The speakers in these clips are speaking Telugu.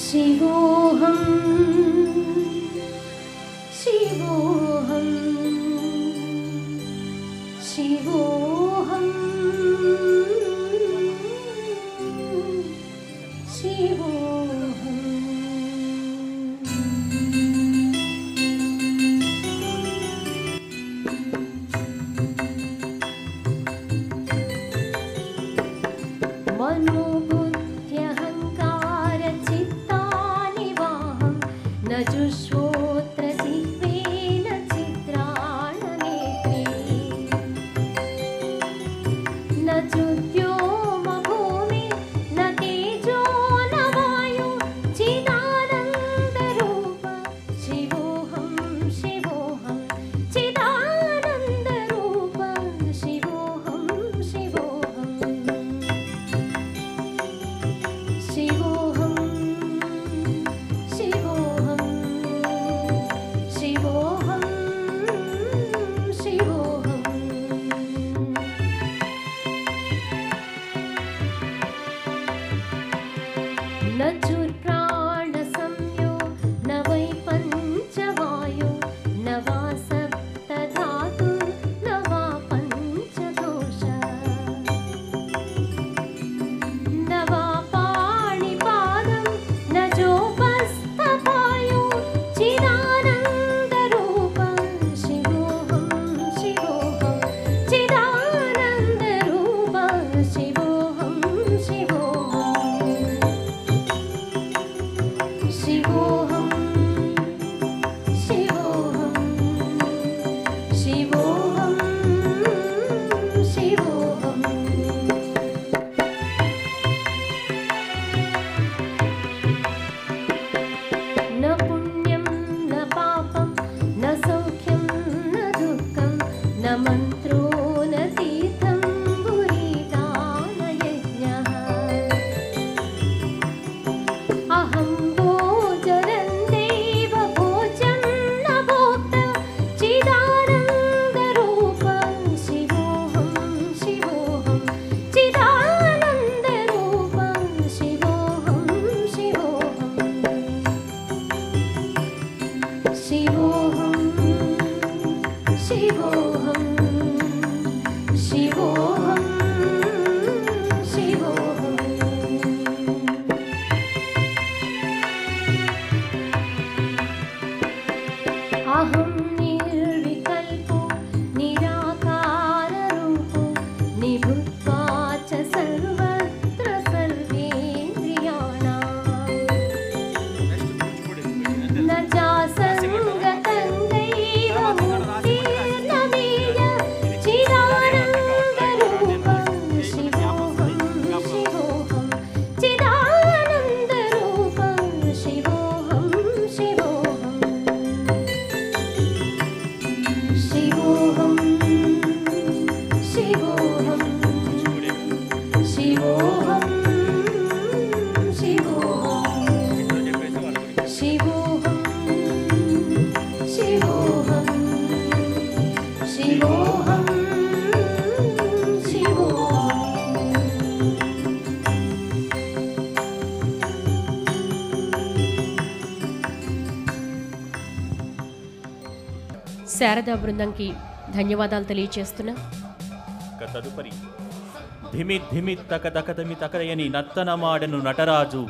शिवोऽहं शिवोऽहं शिवोऽहं शिवोऽहं मनोबुद्ध्यहङ्कारचित्तानि वाहं न जुष्वोऽत्र जिह्वेन चित्राणनेत्रे न चुद्योमभूमि न तेजो न वायु चिदानन्दरूप शिवोऽहं शिवोऽहं चिदानन्दरूप शिवोऽहं शिवोऽहं शिवोऽहं शिवोऽहं शिवोऽहं शिवोऽहं न चुर्प्राणसंयो न वै पञ्चवायो न वा सप्तधातु न वा पञ्चदोष न वा पाणिपादं न जोपस्थपायो चिदानन्दरूप शिवोऽहं शिवोऽहं चिदानन्दरूप शिवोऽहं शिवोऽहं शिवोऽहं शिवोऽहं शिवोऽहं शिवोऽहं न पुण्यं न पापं न सौख्यं न दुःखं न मन्त्रो न तीर्थं पुरीदानयज्ञः अहं भोजनन्देव भोजं न भोक्ता चिदानन्दरूप शिवोऽहं शिवोऽहं चिदानन्दरूप शिवोऽहं शिवोऽहं शिवोऽहं शिवोऽहं शिवोऽहं शिवोऽहम् अहं निर्विकल्पो निराकाररूपो निभृत्वा च सर्वत्र सर्वेन्द्रियाणां न चासङ्गतन्दैव मुक्तिर्न मेय चिदानन्दरूपं शिवोऽहं शिवोऽहं चिदानन्दरूपं शिवोऽहं शिवोऽहं शिवोऽहं शिवोऽहं शिवोऽहं शिवोऽहं शिवोऽहं शिवोऽहं शिवोऽहं శారదా బృందంకి ధన్యవాదాలు తెలియచేస్తున్నా. తదుపరి ధిమి ధిమి తక దకదమి తకయని నర్తనమాడెను నటరాజు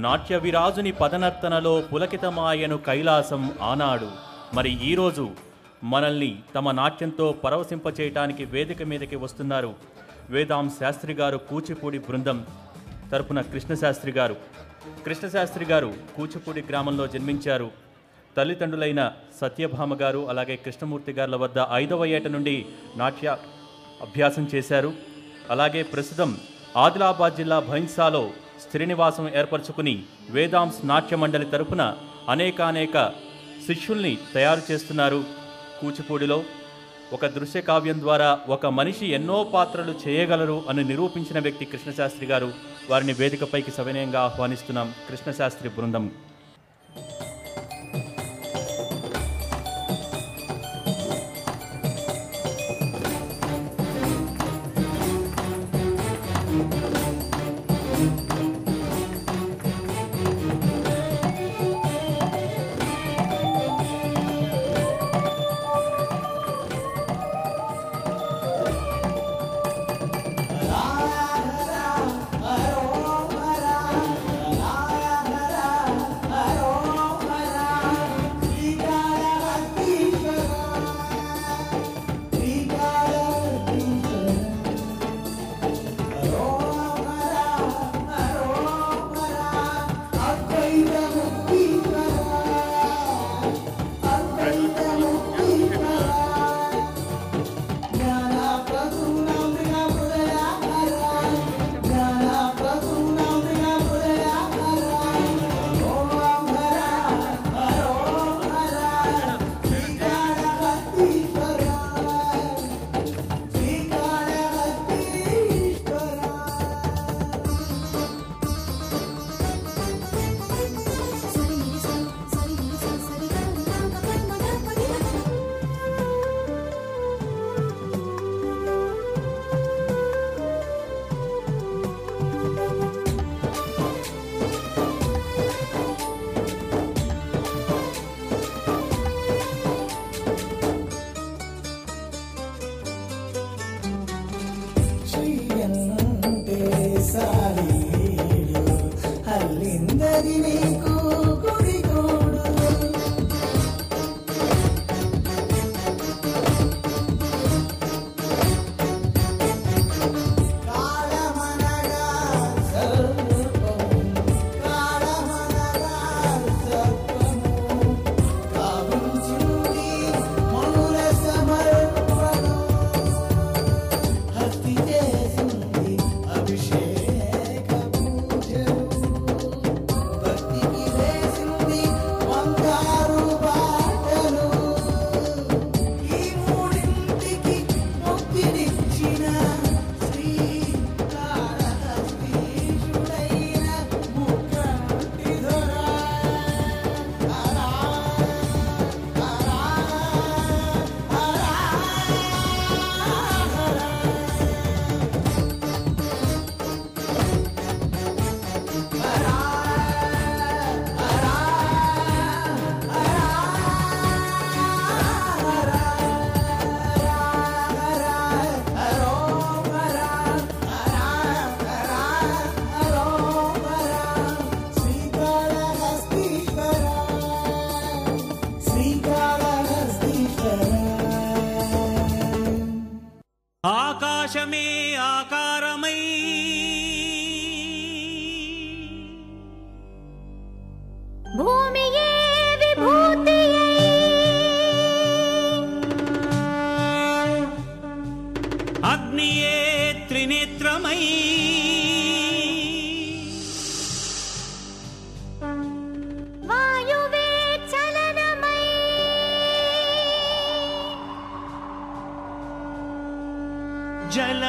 నాట్య విరాజుని పదనర్తనలో పులకితమాయను కైలాసం ఆనాడు. మరి ఈరోజు మనల్ని తమ నాట్యంతో పరవశింపచేయటానికి వేదిక మీదకి వస్తున్నారు వేదాం శాస్త్రి గారు కూచిపూడి బృందం తరపున కృష్ణశాస్త్రి గారు. కృష్ణశాస్త్రి గారు కూచిపూడి గ్రామంలో జన్మించారు. తల్లిదండ్రులైన సత్యభామ గారు అలాగే కృష్ణమూర్తి గారుల వద్ద 5వ ఏట నుండి నాట్య అభ్యాసం చేశారు. అలాగే ప్రస్తుతం ఆదిలాబాద్ జిల్లా భైన్సాలో స్థిరనివాసం ఏర్పరచుకుని వేదాంస్ నాట్య మండలి తరపున అనేక శిష్యుల్ని తయారు చేస్తున్నారు. కూచిపూడిలో ఒక దృశ్య కావ్యం ద్వారా ఒక మనిషి ఎన్నో పాత్రలు చేయగలరు అని నిరూపించిన వ్యక్తి కృష్ణశాస్త్రి గారు. వారిని వేదికపైకి సవినయంగా ఆహ్వానిస్తున్నాం. కృష్ణశాస్త్రి బృందం.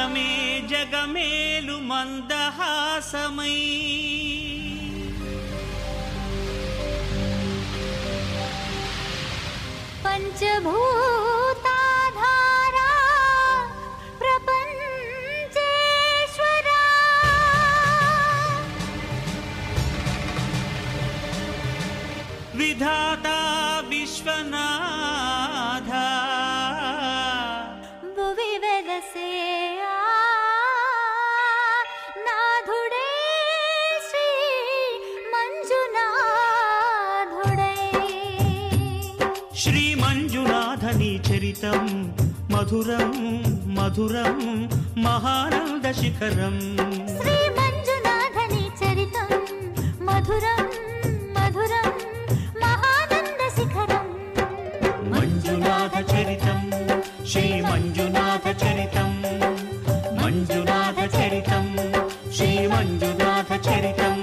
మంగళమే జగమేలు మందహాసమై పంచభూతాధారా ప్రపంచేశ్వరా విధాతా విశ్వనాథ భువి వెలసే నాథుడే శ్రీ మంజునాథుడై శ్రీ మంజునాథని చరితం మధురం మధురం మహానంద శిఖరం శ్రీ మంజునాథని చరితం మధురం మధురం మహానంద శిఖరం మంజునాథ చరితం శ్రీ మంజునాథ చరితం మంజునాథ చరితం శ్రీ మంజునాథ చరితం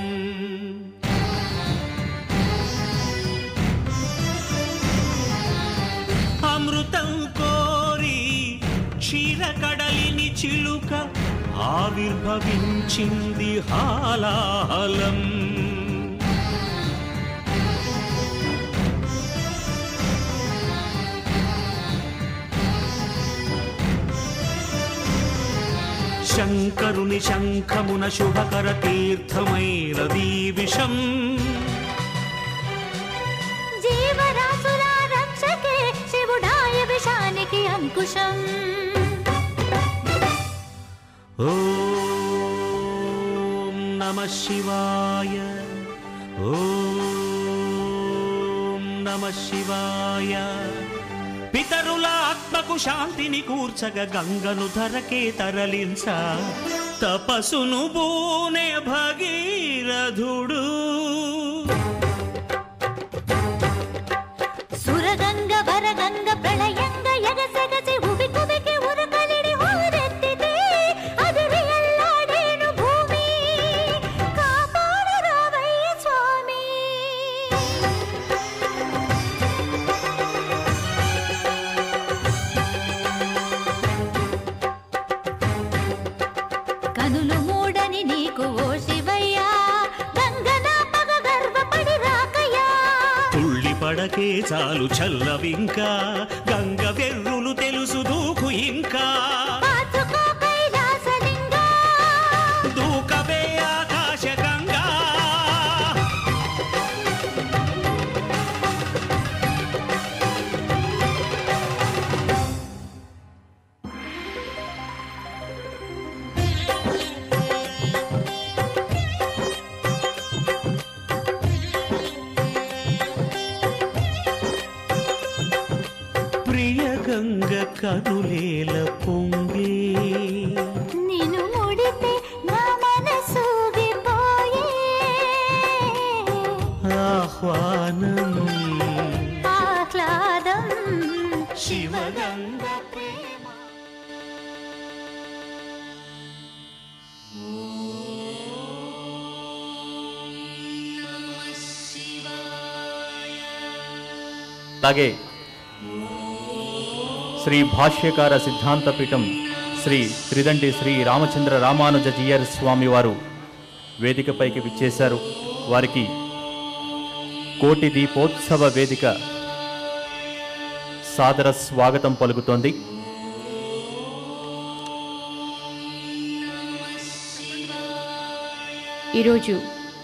అమృతం కోరి క్షీరకడలిని చిలుక ఆవిర్భవించింది హాలాహలం శంకరుని శంఖమున శుభకర తీర్థమైనదీ విషం జీవరాశుల రక్షకే శివుడాయ విషానికి అంకుశం ఓం నమః శివాయ ఓం నమః శివాయ పితరుల ఆత్మకు శాంతిని కూర్చగ గంగను ధరకే తరలించ తపసును బూనే భగీరథుడు సురగంగ వరగంగ ప్రళయంగ ఎగసెగసి ఉవి కువికి ఉరకలిడి ఊరెత్తితే అదిరి ఎల్లాడేను భూమి కాపాడు రావయ్య స్వామి కనులు మూడని నీకు ఓ శివయ్యా గంగనా పగ గర్వపడి రాకయ్యా తుళ్ళి పడకే చాలు చల్లవింకా గంగ వెర్రులు తెలుసు దూకు ఇంకా పాతుకో కైలాసలింగా దూకవే ఆకాశ గంగా ప్రియ గంగ కనులేల పొంగే నిన్ను ముడితే నా మనసూగిపోయే ఆహ్వానం ఆహ్లాదం శివగంగ అలాగే శ్రీ భాష్యకార సిద్ధాంతపీఠం శ్రీ త్రిదండి శ్రీ రామచంద్ర రామానుజ జీయర్ స్వామి వారు వేదికపైకి విచ్చేశారు. వారికి కోటి దీపోత్సవ వేదిక సాదర స్వాగతం పలుకుతోంది. ఈరోజు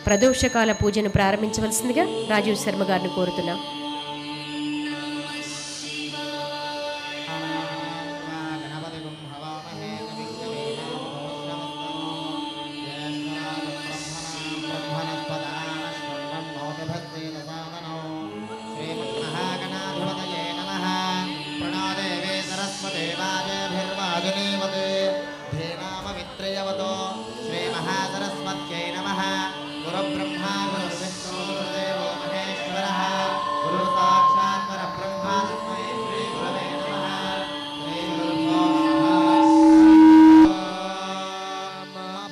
ప్రదోషకాల పూజను ప్రారంభించవలసిందిగా రాజీవ్ శర్మ గారిని కోరుతున్నాం.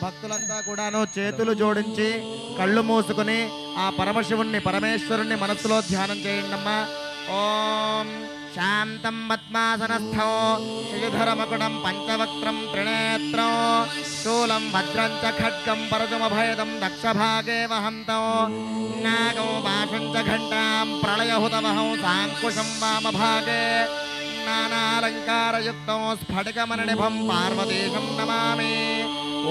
భక్తులంతా కూడాను చేతులు జోడించి కళ్ళు మూసుకుని ఆ పరమశివుణ్ణి పరమేశ్వరుణ్ణి మనస్సులో ధ్యానం చేయండమ్మా. ఓం శాంతం పద్మాసనస్థో శ్రీధరమకుటం పంచవక్త్రం త్రినేత్రం శూలం వజ్రం చ ఖడ్గం పరజుమభయదం దక్షభాగే వహంతో నాగం పాశం చ ఘంటాం ప్రళయహుతవహం సాంకుశం వామభాగే నానాలంకారయుక్తం స్ఫటికమణినిభం పార్వతీశం నమామి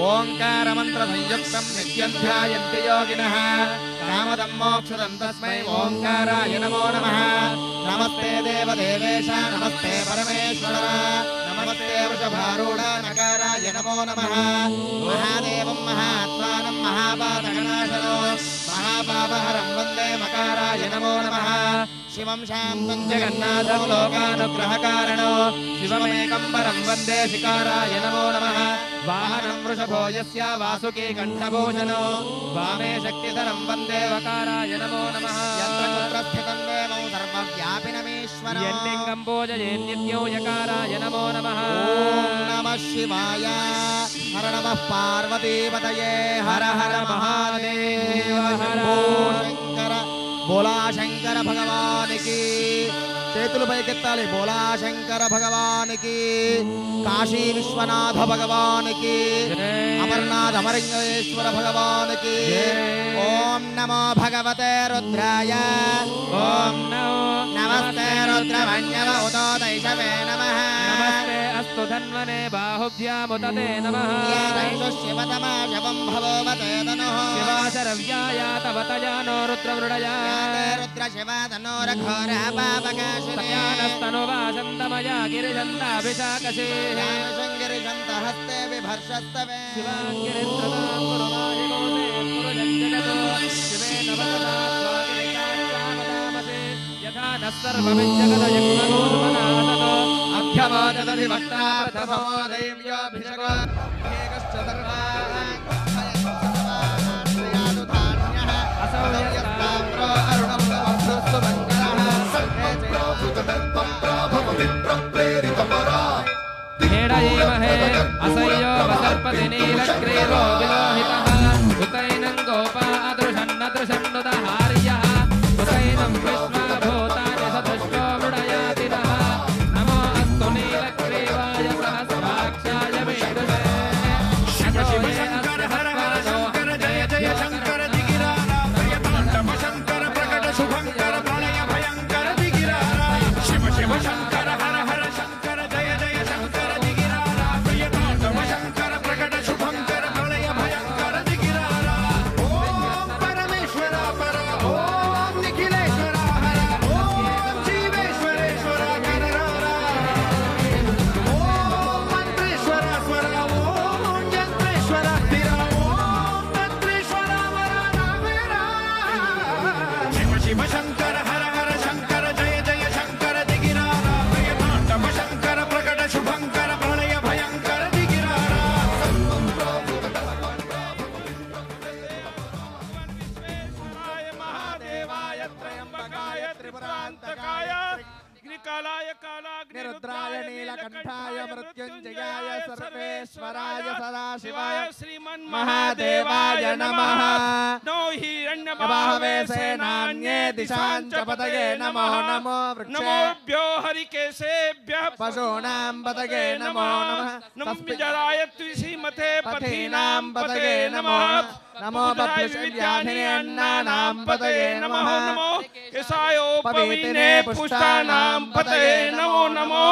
ఓంకారమంత్రసంయుక్తం నిత్యం ధ్యాయంతి యోగినః కామదం మోక్షదం తస్మై ఓంకారాయ నమో నమః నమస్తే దేవదేవేశ నమస్తే పరమేశ్వర నమస్తే వృషభారూఢ నకారాయ నమో నమః మహాదేవం మహాత్మానం మహాపాతకనాశనో మహాపాపహరం వందే మకారాయ నమో నమః శివం శాంతం జగన్నాథం లోకానుగ్రహకారణో శివమేకం పరం వందే శికారాయ నమో నమః వాహనం వృషభో యస్య వాసుకీ కంఠభూషణో వామే శక్తిధరం వందే వకారాయ నమో నమః యత్ర కుత్ర స్థితం దేవం సర్వవ్యాపినమీశ్వరో యన్లింగం పూజయేన్నిత్యో యకారాయ నమో నమః ఓం నమః శివాయ హర నమః పార్వతీపతయే హర హర మహాదేవ హర శంకర బోలా శంకర భగవానికి చేతులు పైకెత్తాలి బోలా శంకర భగవానికి కాశీ విశ్వనాథ భగవానికి అమర్నాథ అమరింగేశ్వర భగవానికి ఓం నమో భగవతే రుద్రాయ ఓం నమస్తే రుద్రవన్యవ ఉదోదైషవే నమః నమస్తే అస్తు ధన్వనే బాహుభ్యాముదతే నమః యైషు శివతమా శవం భవోవతే తనుః శివాశరవ్యాయ తవ తయానో రుద్రవృడయ రుద్ర శివ తనోరఘోర పాపకాశునస్తనువాసంతమయా గిరిజంతాభిషాకశే గిరిజంత హస్తే విభర్షస్తవే శివాంగిరిత్రదాం కురువాయ గోదే పురుజంజగతో శివే నవదదా స్వామికాచామదామసే యథా నస్సర్వమిజ్జగదయగ్మగోధుమనాసతో అభ్యవాదదధివక్తా ప్రథమో దైవ్యోభిషగో ఏకశ్చ సర్వాణి అసౌయస్తామ్రో అరుణములవస్సు हेडयेमहे असह्यो वसर्पति नीलग्रीवो विलोहितः उतैनं गोपादृशन्नदृशन्नुदहार्यः उतैनं विश्वभूतानि सदृष्टो मृडयातिनः नमो अस्तु नीलग्रीवाय सहस्राक्षाय मेरुषे शशिवे अस्य हस्तानो जय जय शङ्कर दिगिरारा प्रियताण्डव शङ्कर प्रकट शुभङ्कर प्रलय भयङ्कर दिगिरारा शिव शिव शङ्कर हर हर शङ्कर जय जय शङ्कर दिगिरारा प्रियताण्डव शङ्कर प्रकट शुभङ्कर प्रलय भयङ्कर दिगिरारा ॐ परमेश्वर पर ॐ निखिलेश्वर हर ॐ जीवेश्वरेश्वर कररारा ॐ मन्त्रेश्वर स्वर ॐ यन्त्रेश्वर स्थिर ॐ तन्त्रेश्वर वरदावेरा शिव शिव शङ्कर हर हर शङ्कर जय जय शङ्कर दिगिरारा प्रियताण्डव शङ्कर प्रकट शुभङ्कर प्रलय भयङ्कर दिगिरारा महादेवाय त्रयंबकाय त्रिपुरांतकाय ग्निकालाय कालाग्निरुद्राय नीलकंठाय मृत्युंजयाय सर्वेश्वराय सदाशिवाय श्रीमन्महादेवाय नमः नो हिरण्यबाहवे सेनान्ये दिशांच पतये नमो नमो नमोभ्यो हरिकेशेभ्यः पशूनां पतये नमो नमः नमोजराय त्रिशीमते पथीनां पतये नमः नमो बभ्यविद्याधिने अन्नानां पतये नमः नमो यशायोपवीने पुष्टानां पतये नमो नमो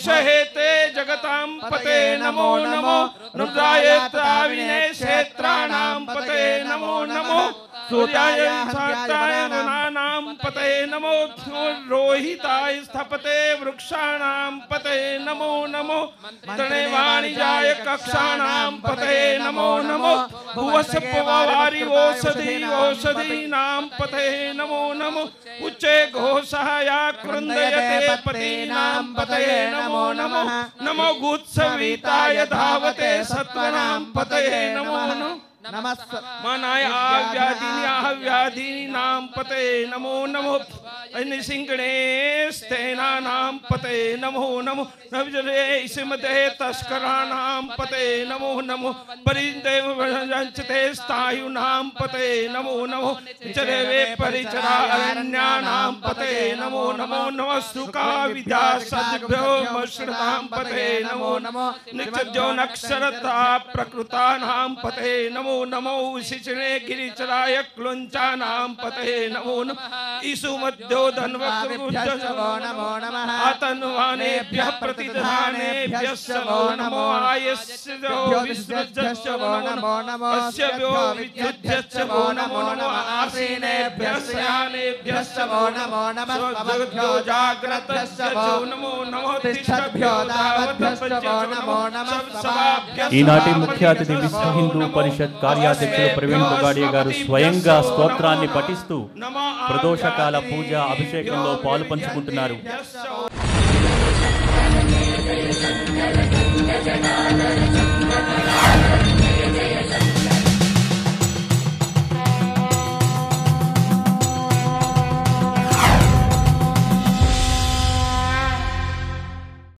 सहेते जगतां पतये नमो नमो रुद्राय त्राविने क्षेत्राणां पतये नमो नमो सूर्याय सात्याय वनानां पतये नमो रोहिताय स्थपते वृक्षाणां पतये नमो नमो तणेवाणिजाय कक्षाणां पतये नमो नमो भुवस्पवारि ओषधीनां पतये नमो नमो उच्चे घोषाया कृन्दयते पतीनां पतये नमो नमो नमो गुत्सविताय धावते सत्त्वनां पतये नमो नमो मनाय आव्याधीनां पतये नमो नमो निसिंगणेस्तेनानां पते नमो नमो नवजरेशमते तस्कराणां पते नमो नमो परिदेवञ्चते स्थायुनां पते नमो नमो चरेवे परिचरारण्यानां पते नमो नमो नमः सुखा विद्या सद्भ्यो मश्रतां पते नमो नमो नित्यज्यो नक्षरता प्रकृतानां पते नमो नमो शिचने गिरिचराय क्लुञ्चानां पते नमो नमः ईसुमध्यो धन्वक्रुज्जो नमो नमः आतन्वानेभ्यः प्रतिदधानेभ्यः नमो आयस्यो विसृज्यश्च नमो नमो अस्यभ्यो विद्युज्यश्च नमो नमः आसीनेभ्यः शयानेभ्यश्च नमो नमः स्वभ्यो जाग्रतश्च नमो नमो तिष्ठभ्यो धावतश्च नमो नमः ఈనాటి ముఖ్య అతిథి విశ్వ హిందూ పరిషత్ కార్యాధ్యక్షులు ప్రవీణ్ బగాడియా గారు స్వయంగా స్తోత్రాన్ని పఠిస్తూ ప్రదోషకాల పూజ అభిషేకంలో పాలు పంచుకుంటున్నారు.